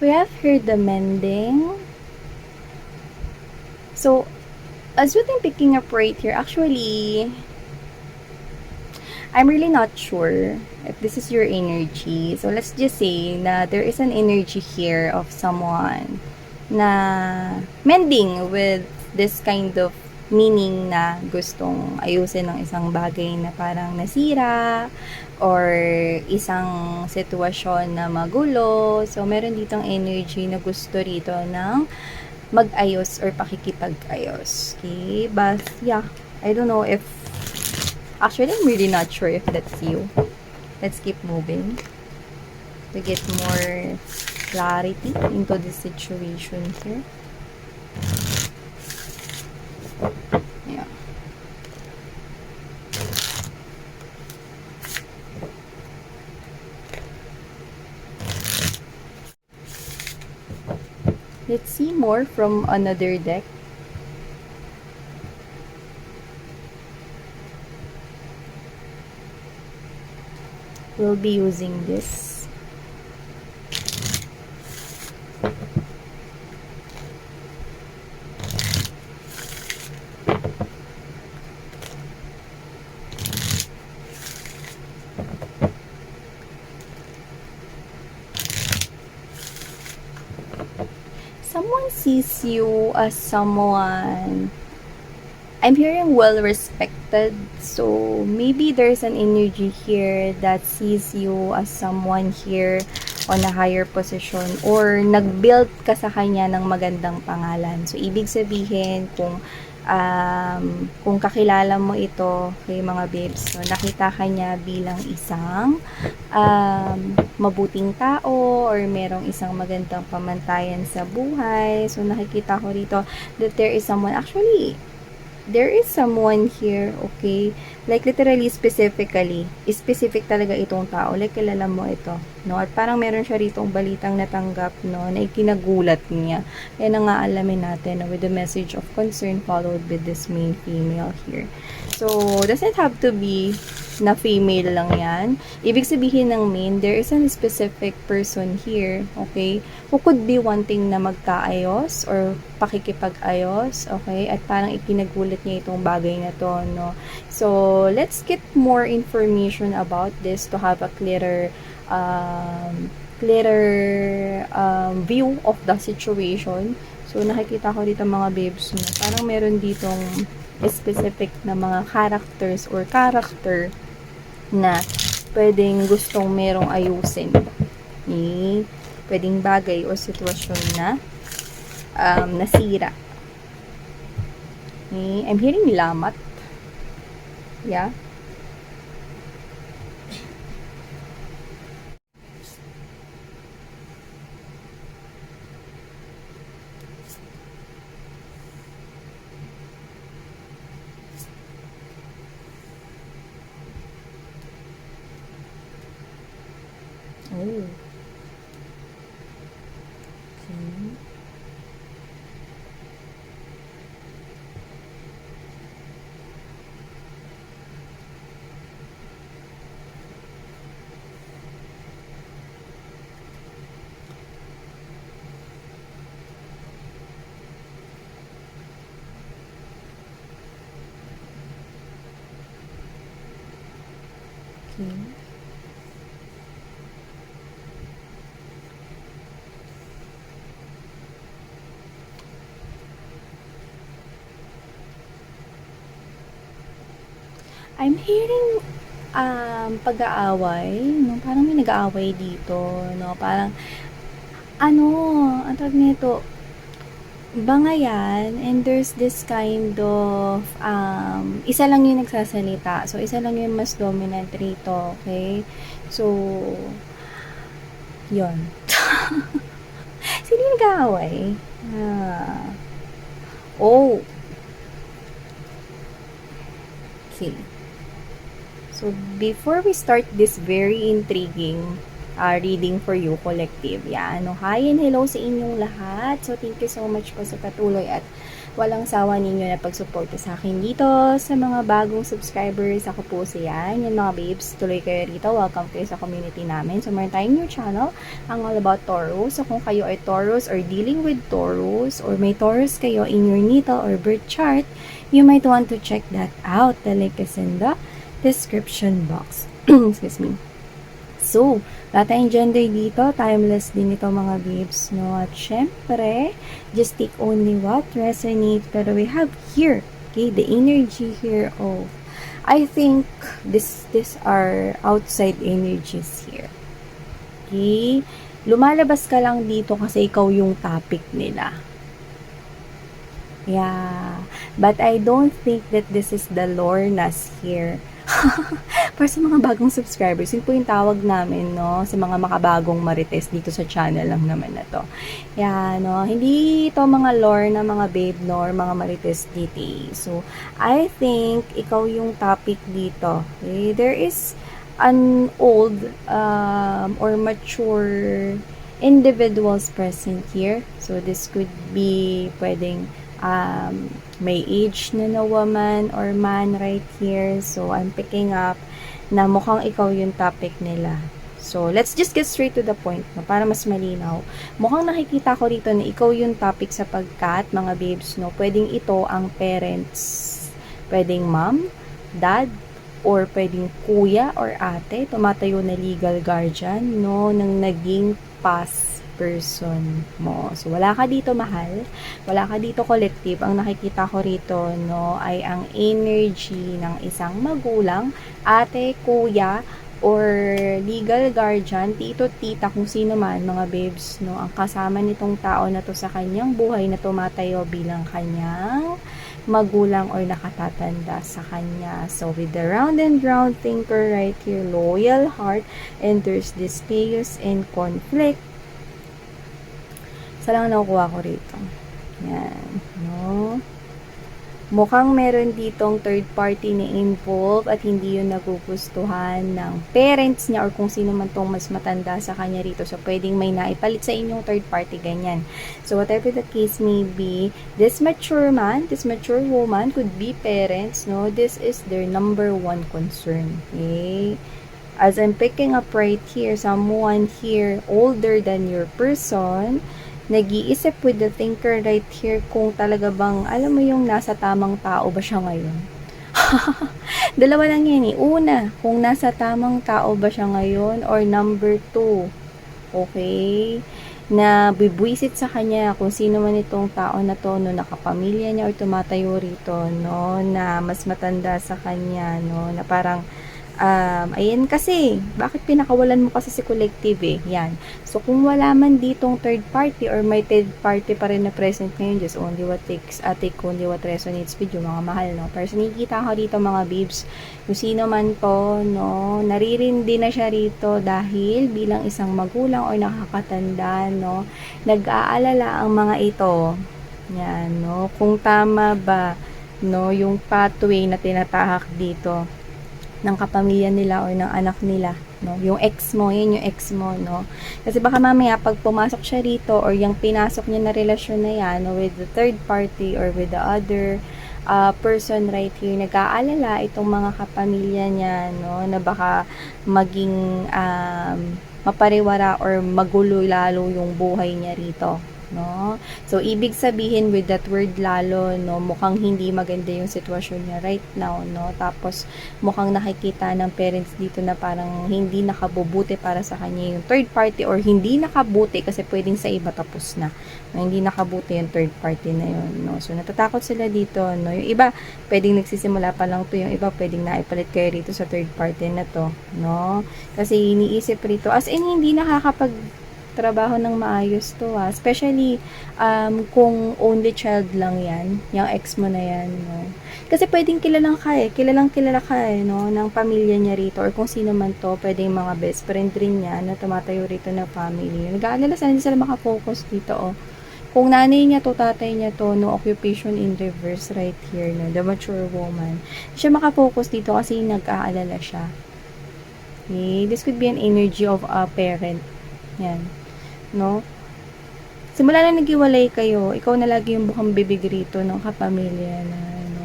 We have here the mending. So, as what I'm picking up right here, actually, I'm really not sure if this is your energy. So, let's just say na there is an energy here of someone na mending with this kind of meaning na gustong ayusin ng isang bagay na parang nasira or isang sitwasyon na magulo. So, meron ditong energy na gusto rito ng mag-ayos or pakikipag-ayos. Okay? But, yeah, I don't know if actually, I'm really not sure if that's you. Let's keep moving to get more clarity into the situation here. Yeah. Let's see more from another deck. We'll be using this. Someone sees you as someone, I'm hearing well respected. So maybe there's an energy here that sees you as someone here on a higher position or nag-build ka sa kanya ng magandang pangalan. So ibig sabihin kung kakilala mo ito kay mga babes, no, nakita ka niya bilang isang mabuting tao or merong isang magandang pamantayan sa buhay. So nakikita ko rito that there is someone, actually there is someone here, okay? Like, literally, specific talaga itong tao. Like, kilala mo ito, no? At parang meron siya ritong balitang natanggap, no? Na ikinagulat niya. Kaya na nga alamin natin, no? With the message of concern followed with this main female here. So, doesn't have to be na female lang yan. Ibig sabihin ng main, there is a specific person here, okay? Who could be wanting na magkaayos or pakikipag-ayos, okay? At parang ikinagulat niya itong bagay na to, no? So, let's get more information about this to have a clearer view of the situation. So, nakikita ko dito mga babes, no? Parang meron ditong specific na mga characters or character na pwedeng gustong merong ayusin. Pwedeng bagay o sitwasyon na nasira. I'm hearing lamat. Yeah. Oh. Okay. Okay. I'm hearing pag-aaway, no? Parang may nag-aaway dito, no? Parang ano, ang tawag nito, bangayan, and there's this kind of isa lang yung nagsasalita. So, isa lang yung mas dominant rito, okay? So, yon. Sino yung nag-aaway? Oh, okay. So, before we start this very intriguing reading for you, collective, yan. No? Hi and hello sa inyong lahat. So, thank you so much po sa patuloy at walang sawa ninyo na pagsuporta sa akin dito. Sa mga bagong subscribers, ako po si Yan. Yan mga babes, tuloy kayo rito. Welcome kayo sa community namin. So, meron tayong new channel, ang all about Taurus. So, kung kayo ay Taurus or dealing with Taurus, or may Taurus kayo in your natal or birth chart, you might want to check that out. The link is in the description box. Excuse me. So, wala tayong gender dito. Timeless din ito mga babes, no? At syempre, just take only what resonates. Pero we have here, okay, the energy here of, I think, these are outside energies here. Okay? Lumalabas ka lang dito kasi ikaw yung topic nila. Yeah. But I don't think that this is the Lornas here. Para sa mga bagong subscribers, yun po yung tawag namin, no? Sa mga makabagong marites dito sa channel lang naman na to. Yan, no? Hindi ito mga lore na mga babe, no? Or mga marites dito. So, I think, ikaw yung topic dito. Okay? There is an old or mature individuals present here. So, this could be pwedeng may age na woman or man right here. So, I'm picking up na mukhang ikaw yung topic nila. So, let's just get straight to the point, no, para mas malinaw. Mukhang nakikita ko rito na ikaw yung topic sapagkat, mga babes, no, pwedeng ito ang parents. Pwedeng mom, dad, or pwedeng kuya or ate, tumatayo na legal guardian, no, ng naging past person mo. So, wala ka dito mahal, wala ka dito collective. Ang nakikita ko rito, no, ay ang energy ng isang magulang, ate, kuya, or legal guardian, tito, tita, kung sino man, mga babes, no, ang kasama nitong tao na to sa kanyang buhay na tumatayo bilang kanyang magulang or nakatatanda sa kanya. So, with the round and round thinker right here, loyal heart, and there's this chaos and conflict. Isa lang nakukuha ko rito. Yan. No? Mukhang meron ditong third party na involved at hindi yun nagugustuhan ng parents niya or kung sino man tong mas matanda sa kanya rito. So, pwedeng may naipalit sa inyong third party, ganyan. So, whatever the case may be, this mature man, this mature woman could be parents, no? This is their number one concern. Okay? As I'm picking up right here, someone here older than your person, nag-iisip with the thinker right here kung talaga bang, alam mo yung nasa tamang tao ba siya ngayon? Dalawa lang yan eh. Una, kung nasa tamang tao ba siya ngayon, or number two, okay, na bibwisit sa kanya kung sino man itong tao na to, no, nakapamilya niya or tumatayo rito, no, na mas matanda sa kanya, no, na parang ayan kasi, bakit pinakawalan mo kasi si collective eh, yan. So, kung wala man ditong third party or may third party pa rin na present ngayon, just only what take only what resonates with you, mga mahal, no. Pero nakikita ko dito, mga babes, kung sino man to, no, naririndi na siya rito dahil bilang isang magulang or nakakatanda, no, nag-aalala ang mga ito, yan, no, kung tama ba, no, yung pathway na tinatahak dito ng kapamilya nila o ng anak nila, no? Yung ex mo, yun yung ex mo, no? Kasi baka mamaya pag pumasok siya rito or yung pinasok niya na relasyon na yan, no, with the third party or with the other person right here, nag-aalala itong mga kapamilya niya, no, na baka maging mapariwara or magulo lalo yung buhay niya rito, no? So, ibig sabihin with that word lalo, no, mukhang hindi maganda yung sitwasyon niya right now, no? Tapos, mukhang nakikita ng parents dito na parang hindi nakabubuti para sa kanya yung third party or hindi nakabuti kasi pwedeng sa iba tapos na. No, hindi nakabuti yung third party na yun, no? So, natatakot sila dito, no? Yung iba, pwedeng nagsisimula pa lang to, yung iba, pwedeng naipalit kayo rito sa third party na to, no? Kasi iniisip rito, as in, hindi nakakapag trabaho ng maayos to especially kung only child lang yan, yung ex mo na yan, no? Kasi pwedeng kilalang kilala ka no, ng pamilya niya rito or kung sino man to, pwedeng mga best friend rin niya na tumatayo rito ng family. Nag-aalala sana, hindi sila makafocus dito, oh. Kung nanay niya to, tatay niya to, no, occupation in reverse right here, no, the mature woman. Siya makafocus dito kasi nag-aalala siya. Okay? This could be an energy of a parent. Yan. No? simula na naghiwalay kayo, ikaw na lagi yung bukang bibig rito ng kapamilya na, ano,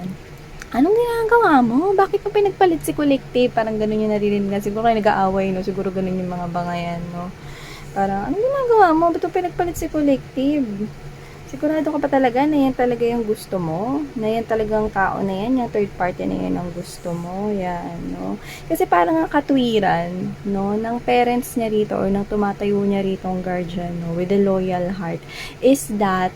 anong ginagawa mo? Bakit mo pinagpalit si Collective? Parang ganun yung naririnig nga. Siguro kayo nag-aaway, no? Siguro ganun yung mga bangayan, no? Parang, anong ginagawa mo? Ba't mo pinagpalit si Collective? Sigurado ka pa talaga na yan talaga yung gusto mo? Na yan talagang tao na yan, yung third party na yan ang gusto mo? Yan, no? Kasi parang ang katwiran, no, ng parents niya rito or ng tumatayo niya rito ang guardian, no, with a loyal heart, is that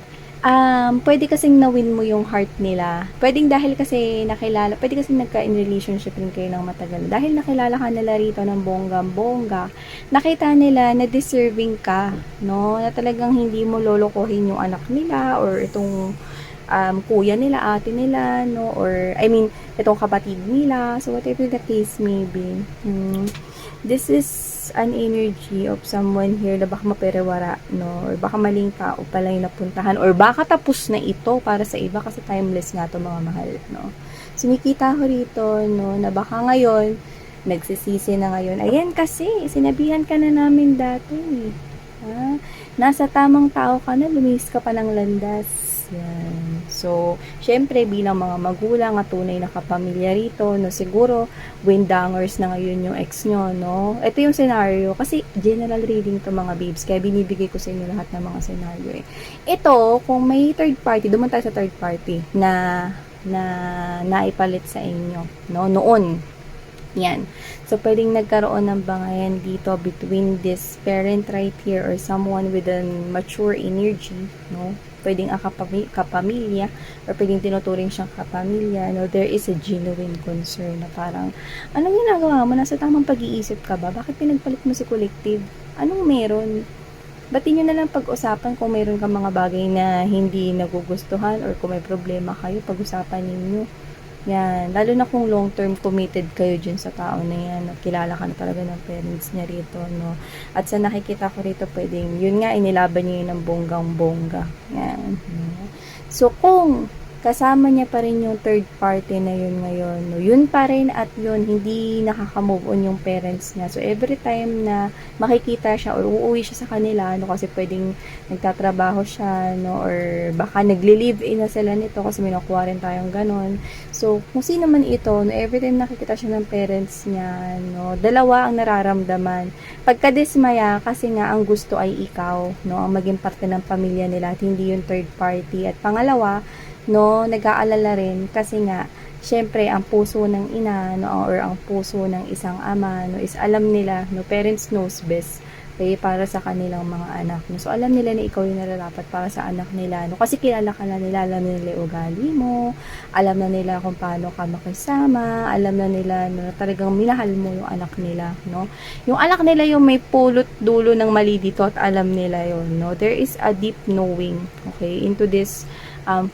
pwede kasing nawin mo yung heart nila. Pwedeng dahil kasi nakilala, pwede kasing nagka-in relationship rin kayo ng matagal. Dahil nakilala ka nila rito ng bonggang-bongga, nakita nila na deserving ka, no? Na talagang hindi mo lolokohin yung anak nila or itong kuya nila, ate nila, no? Or, I mean, itong kapatid nila. So, whatever the case may be. This is an energy of someone here na baka maperewara, no? Or baka maling tao pala yung napuntahan. Or baka tapos na ito para sa iba kasi timeless nga to mga mahal, no? Sumikita ko rito, no? Na baka ngayon, nagsisisi na ngayon. Ayan kasi, sinabihan ka na namin dati. Ha? Nasa tamang tao ka na, lumihis ka pa ng landas. Yan. So, syempre bilang mga magulang at tunay na kapamilya rito, no, siguro windangers na ngayon yung ex nyo, no? Ito yung scenario kasi general reading to mga babes, kaya binibigay ko sa inyo lahat ng mga scenario eh. Ito, kung may third party, duman tayo sa third party na naipalit sa inyo, no? Noon. Yan. So, pwedeng nagkaroon ng bangayan dito between this parent right here or someone with a mature energy, no? Pwedeng ang kapamilya or pwedeng tinuturing siyang kapamilya, no? There is a genuine concern na parang, anong ginagawa mo? Nasa tamang pag-iisip ka ba? Bakit pinagpalit mo si Collective? Anong meron? Ba't nyo na lang pag-usapan kung meron kang mga bagay na hindi nagugustuhan or kung may problema kayo, pag-usapan ninyo. Yan, lalo na kung long-term committed kayo dyan sa tao na yan, no? Kilala ka na talaga ng parents niya rito, no? At sa nakikita ko rito, pwedeng, yun nga, inilaban niya yun ng bonggang-bongga. Yan. So, kung kasama niya pa rin yung third party na yun ngayon, no? Yun pa rin at yun, hindi nakaka-move on yung parents niya. So, every time na makikita siya or uuwi siya sa kanila, no? Kasi pwedeng nagtatrabaho siya, no? Or baka nagli-live-in na sila nito kasi may nakuha rin tayong ganon. So, kung sino man ito, no, every time nakikita siya ng parents niya, no, dalawa ang nararamdaman. Pagkadismaya, kasi nga ang gusto ay ikaw, no, ang maging parte ng pamilya nila at hindi yung third party. At pangalawa, no, nag-aalala rin kasi nga, syempre, ang puso ng ina, no, or ang puso ng isang ama, no, is alam nila, no, parents knows best. Okay, para sa kanilang mga anak. No? So, alam nila na ikaw yung nararapat para sa anak nila. No? Kasi kilala ka na nila, alam na nila yung ugali mo, alam na nila kung paano ka makisama, alam na nila na talagang minahal mo yung anak nila. No? Yung anak nila yung may pulot dulo ng mali dito at alam nila yun. No? There is a deep knowing, okay, into this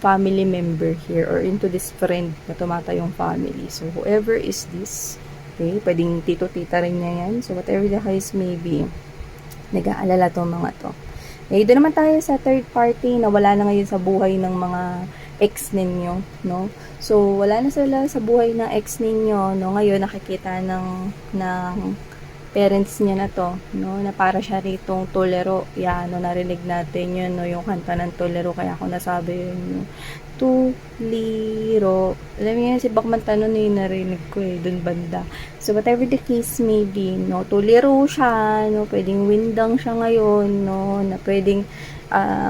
family member here or into this friend na tumatayong family. So, whoever is this, okay, pwedeng tito-tita rin niya yan. So, whatever the case may be, nag-aalala tong mga to. Okay, doon naman tayo sa third party na wala na ngayon sa buhay ng mga ex ninyo, no? So, wala na sila sa buhay ng ex ninyo, no? Ngayon, nakikita ng parents niya na to, no? Na para siya ritong tolero. Yan, no? Narinig natin yun, no? Yung kanta ng tolero, kaya ako nasabi yun, no? Tuliro. Alam mo yan, si Bakman Tanon yung narinig ko eh, dun banda. So, whatever the case may be, no, tuliro siya, no, pwedeng windang siya ngayon, no, na pwedeng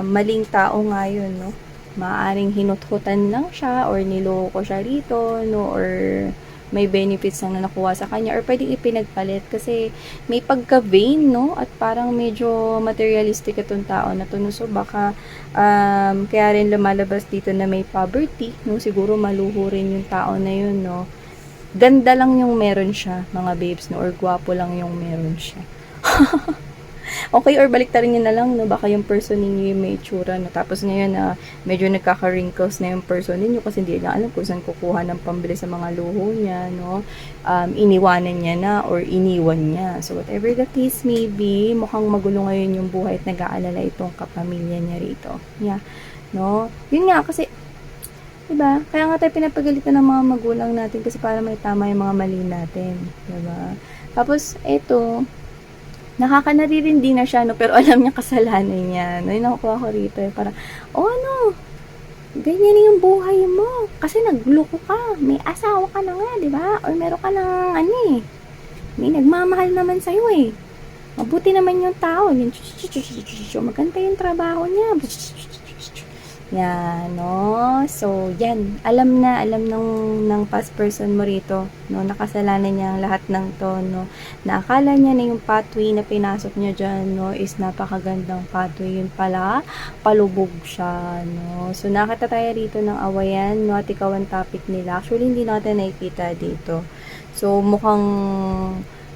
maling tao ngayon, no, maaring hinuthutan lang siya, or niloko siya rito, no, or may benefits na nakuha sa kanya, or pwedeng ipinagpalit kasi may pagka-vain, no, at parang medyo materialistic itong tao na to, no? So baka kaya rin lumalabas dito na may poverty, no, siguro maluho rin yung tao na yun, no, ganda lang yung meron siya, mga babes, no, or gwapo lang yung meron siya. Okay, or baliktarin nyo na lang, no, baka yung person ninyo yung may itsura, no, tapos ngayon medyo nagkaka-wrinkles na yung person ninyo kasi hindi lang alam kung saan kukuha ng pambili sa mga luho niya, no, iniwanan niya na or iniwan niya. So, whatever the case may be, mukhang magulo ngayon yung buhay at nag-aalala itong kapamilya niya rito. Yeah, no, yun nga, kasi diba? Kaya nga tayo pinapagalitan ng mga magulang natin kasi para may tama yung mga mali natin. Diba? Tapos, eto, Nakaka-naririndi na siya, no? Pero alam niya kasalanan niya. No? Yung nakukuha ko rito, eh, parang, oh, ano, ganyan yung buhay mo. Kasi nagloko ka. May asawa ka na nga, di ba? Or meron ka ng, ano eh, may nagmamahal naman sa'yo eh. Mabuti naman yung tao. Yung maganda yung trabaho niya. Yan, no? So, yan. Alam ng past person mo rito, no? Nakasalanan niya ang lahat ng to, no? Naakala niya na yung pathway na pinasok niya dyan, no? Is napakagandang pathway. Yun pala, palubog siya, no? So, nakita tayo rito ng awayan, no? At ikaw ang topic nila. Actually, hindi natin nakikita dito. So, mukhang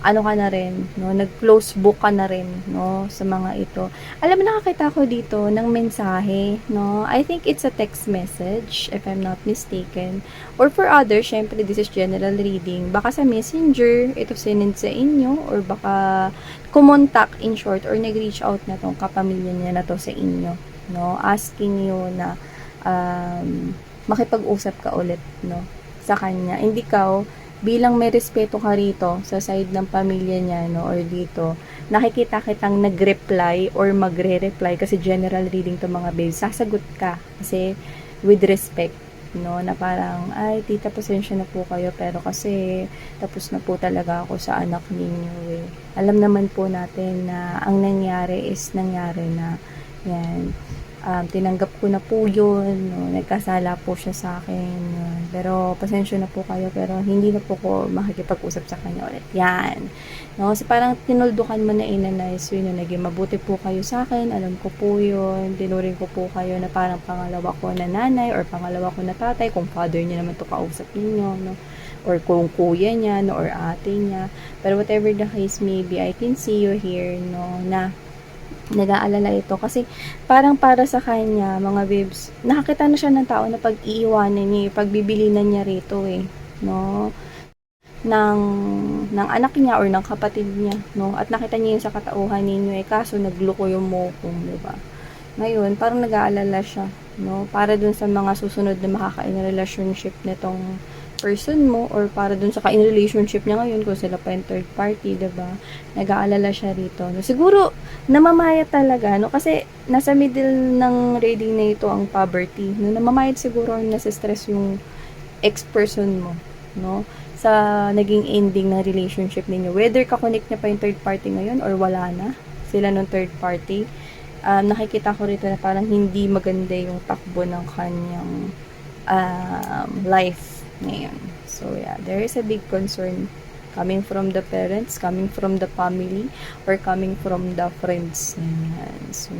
ano ka na rin, no? Nag-close book ka na rin, no? Sa mga ito. Alam mo, nakakita ko dito ng mensahe, no? I think it's a text message, if I'm not mistaken. Or for others, syempre, this is general reading. Baka sa messenger, ito sinend sa inyo, or baka kumontak in short, or nag-reach out na tong kapamilya niya na to sa inyo, no? Asking you na makipag-usap ka ulit, no? Sa kanya. Hindi ka, bilang may respeto ka rito sa side ng pamilya niya, no, or dito, nakikita kitang nag-reply or magre-reply kasi general reading to mga babes, sasagot ka kasi with respect, no, na parang, ay, tita, pasensya na po kayo, pero kasi tapos na po talaga ako sa anak ninyo, eh. Alam naman po natin na ang nangyari is nangyari na, yan. Tinanggap ko na po yun, no? Nagkasala po siya sa akin, yun. Pero pasensya na po kayo, pero hindi na po ko makikipag-usap sa kanya ulit. Yan, no? So parang tinuldukan mo na in a nice way, no? Naging mabuti po kayo sa akin, alam ko po yun, tinuring ko po kayo na parang pangalawa ko na nanay or pangalawa ko na tatay, kung father niya naman to kausap ninyo, no? Or kung kuya niya, no? Or ate niya. Pero whatever the case may be, I can see you here, no? Na nag-aalala ito kasi parang para sa kanya, mga babes, nakakita na siya ng tao na pag-iiwanan niya, pagbibilinan niya rito eh, no? ng ng anak niya or ng kapatid niya, no? At nakita niya yun sa katauhan ninyo eh, kaso nagloko yung mokong, di ba? Ngayon, parang nag-aalala siya, no? Para dun sa mga susunod na makakain relationship nitong person mo or para dun sa kain relationship niya ngayon kung sila pa yung third party, 'di ba? Nag-aalala siya rito. No, siguro namamayat talaga, no? Kasi nasa middle ng reading na ito ang poverty. No, namamayat siguro na stress yung ex-person mo, no? Sa naging ending ng relationship ninyo. Whether ka-connect niya pa yung third party ngayon or wala na sila nung third party. Nakikita ko rito na parang hindi maganda yung takbo ng kanyang life ngayon. So, yeah, there is a big concern coming from the parents, coming from the family, or coming from the friends. Ayan. So,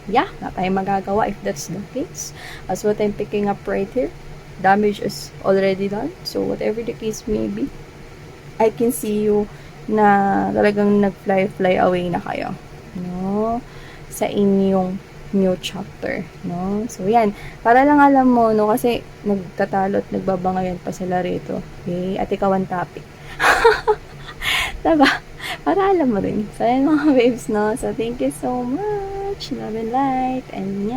yeah, na tayo magagawa if that's the case. As what I'm picking up right here, damage is already done. So, whatever the case may be, I can see you na talagang nag-fly away na kayo, no? Sa inyong new chapter, no? So, yan. Para lang alam mo, no? Kasi nagtatalo at nagbabangayan pa sila rito. Okay? At ikaw ang topic. Diba? Para alam mo rin. So, yan mga babes, no? So, thank you so much. Love and light. And,